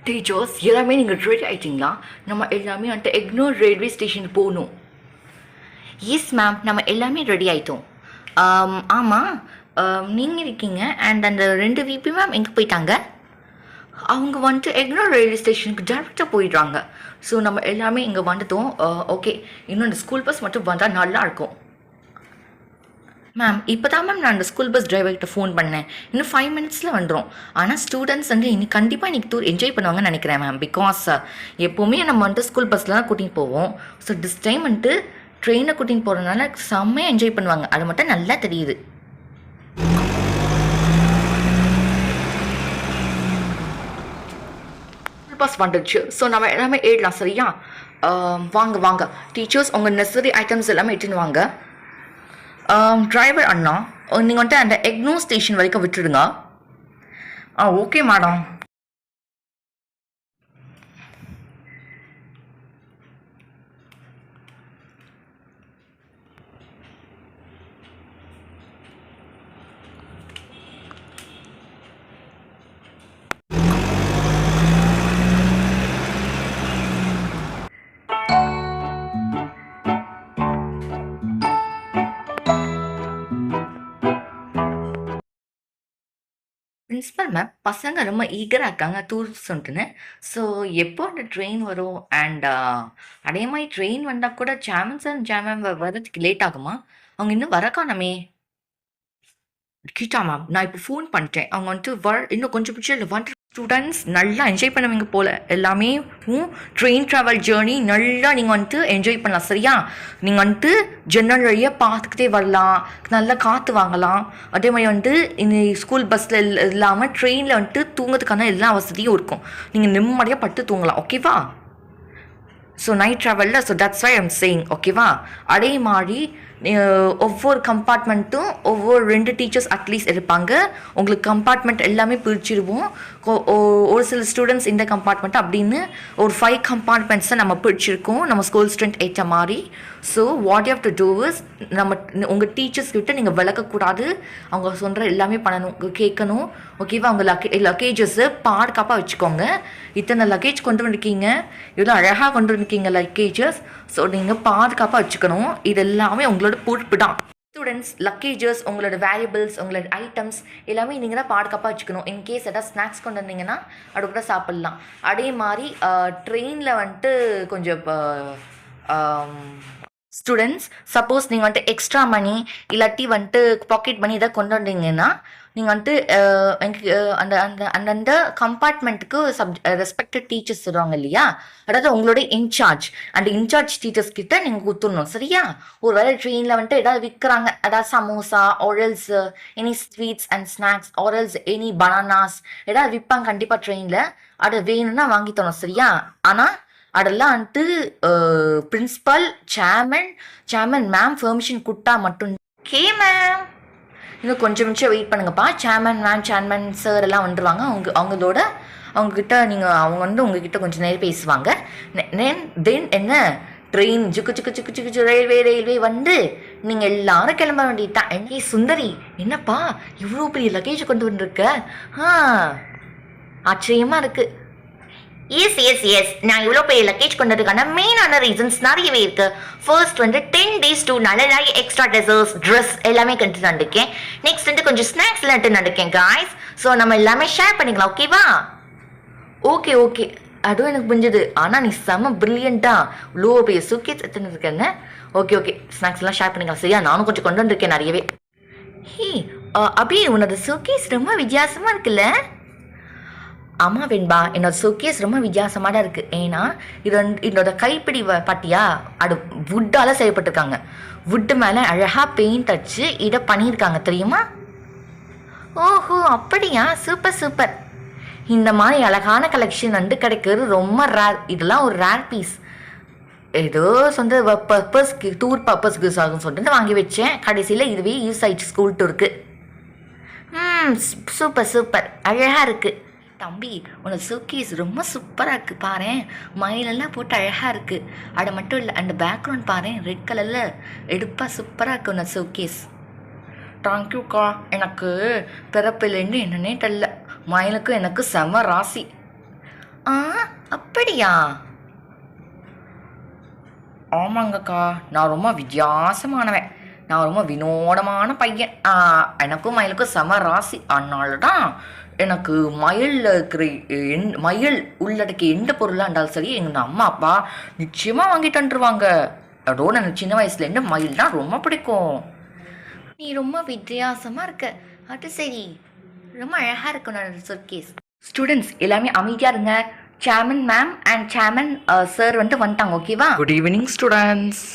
Teachers எல்லாமே நீங்கள் ready ஆகிட்டிங்களா? நம்ம எல்லாமே வந்துட்டு எக்னோர் ரயில்வே ஸ்டேஷனுக்கு போகணும். எஸ் மேம், நம்ம எல்லாமே ரெடி ஆகிட்டோம். ஆமாம், நீங்கள் இருக்கீங்க. அண்ட் அந்த 2 விபி மேம் எங்கே போயிட்டாங்க? அவங்க வந்துட்டு எக்னோர் ரயில்வே ஸ்டேஷனுக்கு டேரெக்டாக போயிடுறாங்க. ஸோ நம்ம எல்லாமே இங்கே வந்துட்டோம். ஓகே, இன்னும் இந்த ஸ்கூல் பஸ் மட்டும் வந்தால் நல்லாயிருக்கும். மேம், இப்போ தான் மேம் நான் அந்த ஸ்கூல் பஸ் டிரைவர்கிட்ட ஃபோன் பண்ணேன். இன்னும் 5 மினிட்ஸில் வந்துடும். ஆனால் ஸ்டூடெண்ட்ஸ் வந்து கண்டிப்பாக இன்றைக்கி டூர் என்ஜாய் பண்ணுவாங்கன்னு நினைக்கிறேன் மேம். பிகாஸ் எப்போவுமே நம்ம வந்துட்டு ஸ்கூல் பஸ்ஸில் தான் கூட்டிகிட்டு போவோம். ஸோ திஸ் டைம் வந்துட்டு ட்ரெயினில் கூட்டிகிட்டு போகிறதுனால செம்மையாக என்ஜாய் பண்ணுவாங்க. அது மட்டும் நல்லா தெரியுது. பஸ் வந்துடுச்சு. ஸோ நம்ம எல்லாமே ஏறலாம். சரியா? வாங்க வாங்க டீச்சர்ஸ், உங்கள் நெசசரி ஐட்டம்ஸ் எல்லாமே எடுத்துன்னு வாங்க. டிரைவர் அண்ணா, நீங்கள் வந்துட்டு அந்த எக்னோ ஸ்டேஷன் வரைக்கும் விட்டுடுங்க. Okay madam. பிரின்ஸிபல் மேம், பசங்க ரொம்ப ஈகராக இருக்காங்க டூரிஸ்ட்டுன்னு. ஸோ எப்போ அந்த ட்ரெயின் வரும்? அண்ட் அதே மாதிரி ட்ரெயின் வந்தால் கூட ஜாமன் சார் ஜாமன் வரதுக்கு லேட் ஆகுமா? அவங்க இன்னும் வர காணமே. கீதா மேம், நான் இப்போ ஃபோன் பண்ணிட்டேன். அவங்க வந்துட்டு இன்னும் கொஞ்சம் பிடிச்ச வந்துட்டு ஸ்டூடெண்ட்ஸ் நல்லா என்ஜாய் பண்ணுவீங்க போல். எல்லாமே ட்ரெயின் ட்ராவல் ஜேர்னி நல்லா நீங்கள் வந்துட்டு என்ஜாய் பண்ணலாம். சரியா? நீங்கள் வந்துட்டு ஜன்னல் வழியாக பார்த்துக்கிட்டே வரலாம், நல்லா காற்று வாங்கலாம். அதே மாதிரி வந்துட்டு இந்த ஸ்கூல் பஸ்ஸில் இல்லாமல் ட்ரெயினில் வந்துட்டு தூங்கிறதுக்கான எல்லா வசதியும் இருக்கும். நீங்கள் நிம்மதியாக பட்டு தூங்கலாம். ஓகேவா? ஸோ நைட் ட்ராவலில், so that's why I'm saying. ஓகேவா? அதே மாதிரி ஒவ்வொரு கம்பார்ட்மெண்ட்டும் ஒவ்வொரு 2 டீச்சர்ஸ் அட்லீஸ்ட் இருப்பாங்க. உங்களுக்கு கம்பார்ட்மெண்ட் எல்லாமே பிரிச்சிருவோம். ஒரு சில ஸ்டூடெண்ட்ஸ் இந்த கம்பார்ட்மெண்ட் அப்படின்னு ஒரு 5 கம்பார்ட்மெண்ட்ஸை நம்ம பிரிச்சிருக்கோம் நம்ம ஸ்கூல் ஸ்ட்ரென்த் ஏற்ற மாதிரி. So what you have to do is, உங்கள் டீச்சர்ஸ் கிட்ட நீங்கள் விளக்கக்கூடாது. அவங்க சொல்கிற எல்லாமே பண்ணணும், கேட்கணும். ஓகேவா? அவங்க லக்கேஜஸை பாதுகாப்பாக வச்சுக்கோங்க. இத்தனை லக்கேஜ் கொண்டு வந்திருக்கீங்க, இவ்வளோ அழகாக கொண்டு வந்திருக்கீங்க லக்கேஜஸ். ஸோ நீங்கள் பாதுகாப்பாக வச்சுக்கணும். இது எல்லாமே உங்களோட பொறுப்பு தான். ஸ்டூடெண்ட்ஸ், லக்கேஜஸ், உங்களோட வேல்யூபிள்ஸ், உங்களோட ஐட்டம்ஸ் எல்லாமே நீங்கள் தான் பாதுகாப்பாக வச்சுக்கணும். இன்கேஸ் எதாவது ஸ்நாக்ஸ் கொண்டு வந்தீங்கன்னா அது கூட சாப்பிட்லாம். அதே மாதிரி ட்ரெயினில் வந்துட்டு கொஞ்சம் ஸ்டூடெண்ட்ஸ், சப்போஸ் நீங்கள் வந்துட்டு எக்ஸ்ட்ரா மணி இல்லாட்டி வந்துட்டு பாக்கெட் மணி இதை கொண்டு வந்தீங்கன்னா நீங்கள் வந்துட்டு அந்த அந்த அந்தந்த கம்பார்ட்மெண்ட்டுக்கு ரெஸ்பெக்டட் டீச்சர்ஸ் சொல்லுவாங்க இல்லையா, அதாவது உங்களோட இன்சார்ஜ், அந்த இன்சார்ஜ் டீச்சர்ஸ் கிட்ட நீங்கள் கொடுத்துடணும். சரியா? ஒரு வேளை ட்ரெயினில் வந்துட்டு ஏதாவது விற்கிறாங்க, அதாவது சமோசா ஆரல்ஸ், எனி ஸ்வீட்ஸ் அண்ட் ஸ்நாக்ஸ் ஆரல்ஸ், எனி பனானாஸ் ஏதாவது விற்பாங்க கண்டிப்பாக ட்ரெயினில். அதை வேணும்னா வாங்கி தரணும். சரியா? ஆனால் அதெல்லாம் வந்துட்டு பிரின்ஸிபல், சேர்மன் மேம் பெர்மிஷன் கொடுத்தா மட்டும். ஓகே மேம், இன்னும் கொஞ்சம் நிமிஷம் வெயிட் பண்ணுங்கப்பா. சேர்மன் சார் எல்லாம் வந்துடுவாங்க. அவங்கக்கிட்ட அவங்க வந்து உங்ககிட்ட கொஞ்சம் நேரம் பேசுவாங்க. தென் என்ன, ட்ரெயின் ஜுக்கு ரயில்வே வந்து நீங்கள் எல்லாரும் கிளம்ப வேண்டியதுதான். என்ன சுந்தரி, என்னப்பா இவ்வளோ பெரிய லக்கேஜ் கொண்டு வந்துருக்க? ஆச்சரியமாக இருக்குது. எஸ், நான் இவ்வளோ பெரிய லக்கேஜ் கொண்டதுக்கான மெயினான ரீசன்ஸ் நிறையவே இருக்கு. ஃபர்ஸ்ட் வந்து 10 days டூர்னால நிறைய எக்ஸ்ட்ரா டெசர்ட்ஸ், ட்ரெஸ் எல்லாமே கண்டு நடக்கேன். நெக்ஸ்ட் வந்து கொஞ்சம் ஸ்நாக்ஸ்லாம் எடுத்து நடக்கேன் காய்ஸ். ஸோ நம்ம எல்லாமே ஷேர் பண்ணிக்கலாம். ஓகேவா? ஓகே, அதுவும் எனக்கு புரிஞ்சுது. ஆனால் நீ செம்ம பிரில்லியண்டா இவ்வளோ பெரிய சூக்கேஸ் எடுத்துன்னு இருக்கேன்னு. ஓகே, ஸ்நாக்ஸ்லாம் ஷேர் பண்ணிக்கலாம். சரியா? நானும் கொஞ்சம் கொண்டு வந்திருக்கேன் நிறையவே. அபி, உன்னோட சூக்கேஸ் ரொம்ப வித்தியாசமாக இருக்குல்ல? ஆமாம் வெண்பா, என்னோட சூக்கேஸ் ரொம்ப வித்தியாசமாக தான் இருக்குது. ஏன்னா இதோட கைப்பிடி பாட்டியா, அது வுட்டால் செய்யப்பட்டிருக்காங்க. வுட்டு மேலே அழகாக பெயிண்ட் அடிச்சு இதை பண்ணியிருக்காங்க தெரியுமா? ஓஹோ, அப்படியா? சூப்பர். இந்த மாதிரி அழகான கலெக்ஷன் வந்து கிடைக்கிறது ரொம்ப ரேர். இதெல்லாம் ஒரு ரேர் பீஸ். ஏதோ சொந்த பர்பஸ்க்கு, டூர் பர்பஸ்க்கு ஆகும்னு சொல்லிட்டு வாங்கி வச்சேன். கடைசியில் இதுவே யூஸ் ஆயிடுச்சு ஸ்கூல் டூருக்கு. சூப்பர், அழகாக இருக்குது. தம்பி, உன்னோட சூக்கேஸ் ரொம்ப சூப்பராக இருக்குது பாரு. மயிலெல்லாம் போட்டு அழகாக இருக்குது. அது மட்டும் இல்லை, அந்த பேக்ரவுண்ட் பாரு, ரெட் கலரில் எடுப்பாக சூப்பராக இருக்குது உன்னோட சூக்கேஸ். தேங்க்யூக்கா. எனக்கு பிறப்பிலேருந்து என்னன்னே தெரியல, மயிலுக்கும் எனக்கு செம ராசி. ஆ, அப்படியா? ஆமாங்கக்கா, நான் ரொம்ப வித்தியாசமானவன். நான் ரொம்ப வினோதமான பையன். எனக்கும் மயிலுக்கும் செம ராசி. அதனால தான் எனக்கு மயிலில் இருக்கிற மயில் உள்ளடக்கிய எந்த பொருளாக இருந்தாலும் சரி எங்கள் அம்மா அப்பா நிச்சயமாக வாங்கிட்டு வந்துருவாங்க. அதோட எனக்கு சின்ன வயசுலேருந்து மயில் தான் ரொம்ப பிடிக்கும். நீ ரொம்ப வித்தியாசமாக இருக்க. அது சரி, ரொம்ப அழகாக இருக்கும் சர்க்கேஸ். ஸ்டூடெண்ட்ஸ் எல்லாமே அமைதியாக இருங்க. Chairman ma'am and chairman sir வந்துட்டாங்க, ஓகேவா? Good evening students.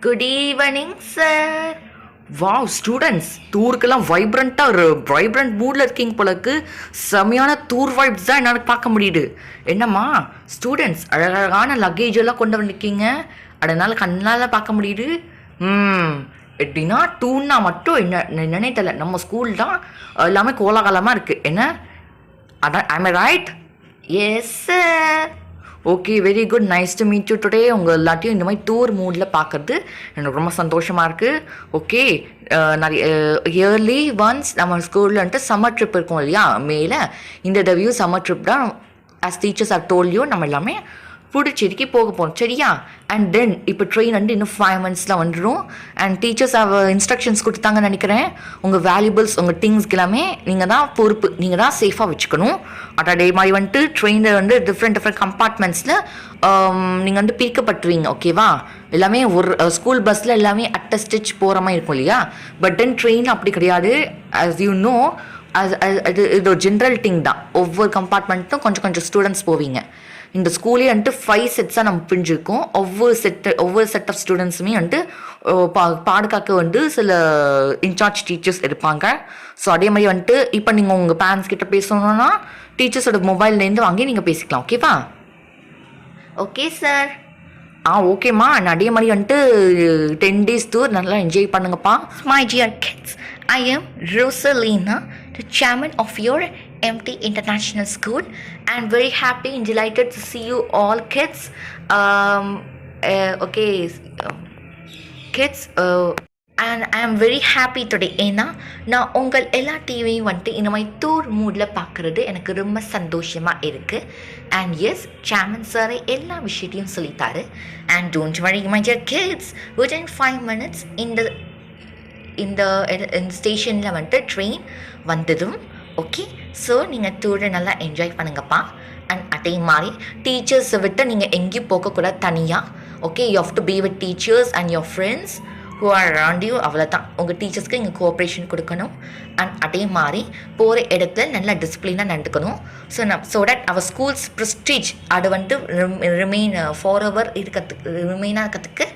Good evening sir. Wow students, டூருக்கெல்லாம் வைப்ரண்ட் மூடில் இருக்கீங்க போலக்கு. செமையான டூர் வைப்ஸ் தான் என்னால் பார்க்க முடியுது. என்னம்மா ஸ்டூடெண்ட்ஸ் அழகான லக்கேஜ் எல்லாம் கொண்டு வந்திருக்கீங்க, அதனால் கண்ணால் பார்க்க முடியுது. எப்படின்னா டூர்னா மட்டும் என்னன்னே தெரியல, நம்ம ஸ்கூல் தான் எல்லாமே கோலாகலமாக இருக்குது. என்ன அதான் I'm right? Yes sir. Okay, very good, nice to meet you today. உங்கள் எல்லாத்தையும் இந்த மாதிரி டூர் மூடில் பார்க்குறது எனக்கு ரொம்ப சந்தோஷமாக இருக்குது. ஓகே, நிறைய இயர்லி ஒன்ஸ் நம்ம ஸ்கூலில் சம்மர் ட்ரிப் இருக்கும் இல்லையா, மேலே இந்த தடவையும் சம்மர் ட்ரிப் தான். As teachers are told you, நம்ம எல்லாமே புதுச்சேரிக்கு போக போகிறோம், சரியா? அண்ட் தென் இப்போ ட்ரெயின் இன்னும் 5 monthsல வந்துடும். அண்ட் டீச்சர்ஸ் இன்ஸ்ட்ரக்ஷன்ஸ் கொடுத்தாங்கன்னு நினைக்கிறேன். உங்கள் வேல்யூபிள்ஸ், உங்கள் திங்ஸ்க்கு எல்லாமே நீங்கள் தான் பொறுப்பு, நீங்கள் தான் சேஃபாக வச்சுக்கணும். அதே மாதிரி ட்ரெயினில் டிஃப்ரெண்ட் கம்பார்ட்மெண்ட்ஸில் நீங்கள் பிரிக்கப்பட்டுருவீங்க, ஓகேவா? எல்லாமே ஒரு ஸ்கூல் பஸ்ஸில் எல்லாமே அட்ட ஸ்டிச் போகிற மாதிரி இருக்கும் இல்லையா, பட் தென் ட்ரெயின் அப்படி கிடையாது. ஆஸ் யூ நோ, இது ஒரு ஜென்ரல் திங் தான். ஒவ்வொரு கம்பார்ட்மெண்ட்டும் கொஞ்சம் ஸ்டூடெண்ட்ஸ் போவீங்க. இந்த ஸ்கூலே 5 செட்ஸாக நம்ம பிரிஞ்சிருக்கோம். ஒவ்வொரு செட் ஆஃப் ஸ்டூடெண்ட்ஸுமே பாதுகாக்க சில இன்சார்ஜ் டீச்சர்ஸ் இருப்பாங்க. ஸோ அதே மாதிரி இப்போ நீங்கள் உங்கள் பேரண்ட்ஸ் கிட்ட பேசணுன்னா டீச்சர்ஸோட மொபைல்லேருந்து வாங்கி நீங்கள் பேசிக்கலாம், ஓகேவா? Okay sir. ஓகேம்மா. அதே மாதிரி 10 days டூர் நல்லா என்ஜாய் பண்ணுங்கப்பா. My dear kids, I am Rosalina, the chairman of your MT International School, and very happy and delighted to see you all kids. Okay, kids, and I am very happy today. ஏன்னா நான் உங்கள் எல்லா டிவியும் இந்த மாதிரி tour மூடில் பார்க்குறது எனக்கு ரொம்ப சந்தோஷமாக இருக்குது. அண்ட் எஸ், சேர்மன் சாரை எல்லா விஷயத்தையும் சொல்லித்தாரு. And don't worry my dear kids, within 5 minutes இந்த ஸ்டேஷனில் ட்ரெயின் வந்ததும், ஓகே? ஸோ நீங்கள் டூரை நல்லா என்ஜாய் பண்ணுங்கப்பா. அண்ட் அதே மாதிரி டீச்சர்ஸை விட்டு நீங்கள் எங்கேயும் போகக்கூடாது தனியாக, okay? You have to be with teachers and your friends who are around you. அவ்வளோதான். உங்கள் டீச்சர்ஸ்க்கு இங்கே கோஆப்ரேஷன் கொடுக்கணும். அண்ட் அதே மாதிரி போகிற இடத்துல நல்லா டிசிப்ளினாக நடந்துக்கணும். So that our school's prestige அது ரிமெயின் ஃபார் ரிமெயினாக இருக்கிறதுக்கு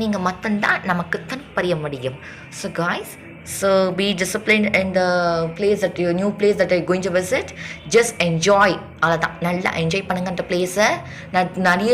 நீங்கள் மட்டும்தான் நமக்கு பரிய முடியும். So guys, so be disciplined in the new place that you're going to visit. Just enjoy. அவ்வளோதான். நல்லா என்ஜாய் பண்ணுங்க அந்த பிளேஸை. நிறைய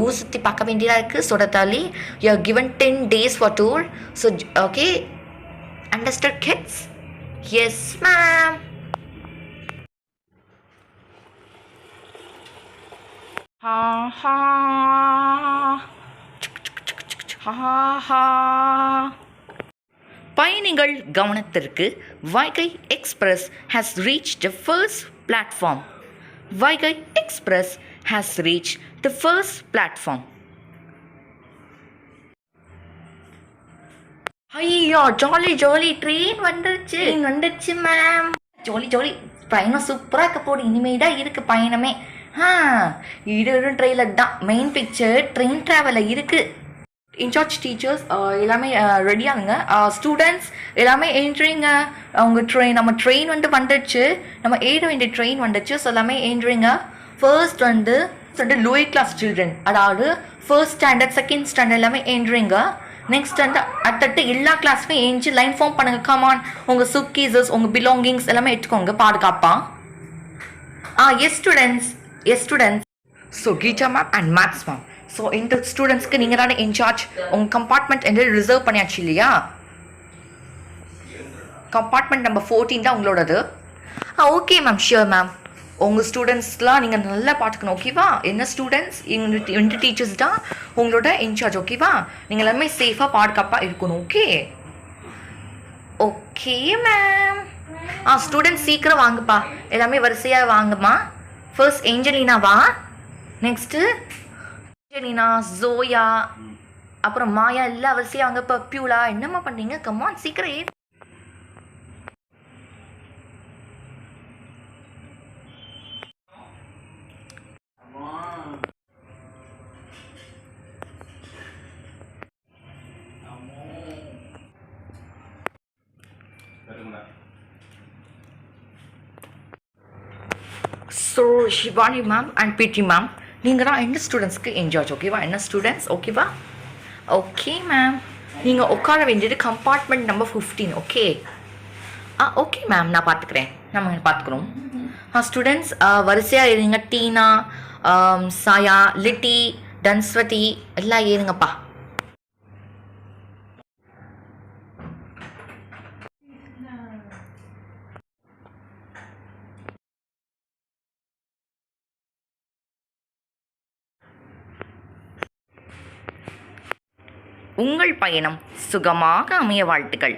ஊர் சுற்றி பார்க்க வேண்டியதாக இருக்குது. சொடத்தாலி you are given 10 days for tour. So okay, understood kids? Yes ma'am. Ha ha ha ha. பயணிகள் கவனத்திற்கு, Vaigai express has reached the first platform. Vaigai express has reached the first platform. ஐயோ, ஜாலி ட்ரெயின் வந்துருச்சு மேம். ஜாலி பயணம் சூப்பராக இருக்க போது. இனிமேதான் இருக்குது பயணமே. இது ட்ரெயிலர் தான். மெயின் பிக்சர் ட்ரெயின் ட்ராவலில் இருக்குது. இன்சார்ஜ் டீச்சர்ஸ் எல்லாமே ரெடியாகுங்க. ஸ்டூடெண்ட்ஸ் எல்லாமே ஏன்ட்ரிங்க. நம்ம ட்ரெயின் வந்துடுச்சு. நம்ம ஏற வேண்டிய ட்ரெயின் வந்துடுச்சு. ஸோ எல்லாமே ஏன்ட்ரிங்க. ஃபர்ஸ்ட் லோயர் கிளாஸ் சில்ட்ரன், அதாவது ஃபர்ஸ்ட் ஸ்டாண்டர்ட், செகண்ட் ஸ்டாண்டர்ட் எல்லாமே ஏன்ட்ரிங்க. நெக்ஸ்ட் அடுத்தடுத்து எல்லா கிளாஸுமே ஏஞ்சி லைன் ஃபார்ம் பண்ணுங்க. கமான், உங்கள் சூட்கேஸஸ், உங்கள் பிலாங்கிங்ஸ் எல்லாமே எடுத்துக்கோங்க பாதுகாப்பா. Yes students. So Geetha ma'am and maths ma'am, so இந்த ஸ்டூடெண்ட்ஸ்க்கு நீங்கள் தானே இன்சார்ஜ். உங்கள் கம்பார்ட்மெண்ட் ரிசர்வ் பண்ணியாச்சு இல்லையா? கம்பார்ட்மெண்ட் நம்பர் 14 தான் உங்களோடது. Okay ma'am, sure ma'am. உங்கள் ஸ்டூடெண்ட்ஸ்லாம் நீங்கள் நல்லா பார்த்துக்கணும், ஓகேவா? என்ன ஸ்டூடெண்ட்ஸ், இந்த டீச்சர்ஸ் தான் உங்களோட இன்சார்ஜ், ஓகேவா? நீங்கள் எல்லாமே சேஃபாக பாதுகாப்பாக இருக்கணும், ஓகே? Okay ma'am. ஸ்டூடெண்ட்ஸ் சீக்கிரம் வாங்கப்பா, எல்லாமே வரிசையாக வாங்கம்மா. ஃபர்ஸ்ட் ஏஞ்சலினாவா, நெக்ஸ்ட்டு ஏஞ்சலினா, ஜோயா, அப்புறம் மாயா, எல்லாம் வரிசையாக அவங்க பப்யூலா. என்னம்மா பண்ணீங்க? கம்மான் சீக்கிரம். ஸோ ஷிவானி மேம் அண்ட் பிடி மேம், நீங்கள் தான் எந்த ஸ்டூடெண்ட்ஸ்க்கு இன்சார்ஜ்? ஓகேவா? என்ன ஸ்டூடெண்ட்ஸ்? ஓகேவா? ஓகே மேம், நீங்கள் உட்கார வேண்டியது compartment number 15. Okay okay ma'am, நான் பார்த்துக்கிறேன். நம்ம பார்த்துக்குறோம். ஸ்டூடெண்ட்ஸ் வரிசையாக இருங்க. டீனா, சாயா, லிட்டி, தன்ஸ்வதி எல்லாம் ஏறுங்கப்பா. உங்கள் பயணம் சுகமாக அமைய வாழ்த்துக்கள்.